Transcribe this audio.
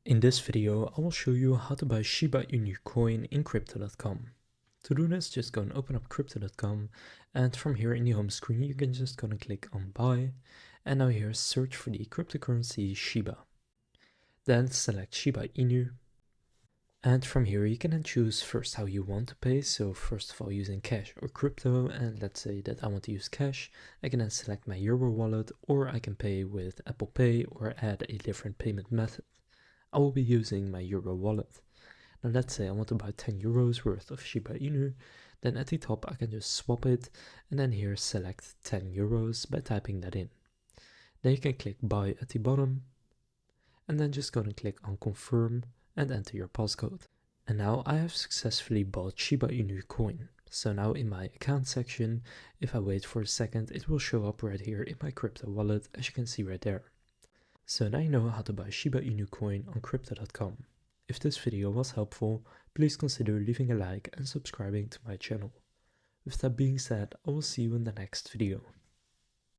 In this video, I will show you how to buy Shiba Inu coin in crypto.com. To do this, just go and open up crypto.com, and from here in the home screen, you can just go and click on buy, and now here search for the cryptocurrency Shiba. Then select Shiba Inu, and from here you can then choose first how you want to pay. So first of all, using cash or crypto, and let's say that I want to use cash. I can then select my Euro wallet, or I can pay with Apple Pay or add a different payment method. I will be using my Euro wallet. Now let's say I want to buy 10 euros worth of Shiba Inu, then at the top I can just swap it, and then here select 10 euros by typing that in. Then you can click buy at the bottom, and then just go and click on confirm and enter your passcode. And now I have successfully bought Shiba Inu coin. So now in my account section, if I wait for a second, it will show up right here in my crypto wallet, as you can see right there. So now you know how to buy Shiba Inu coin on crypto.com. If this video was helpful, please consider leaving a like and subscribing to my channel. With that being said, I will see you in the next video.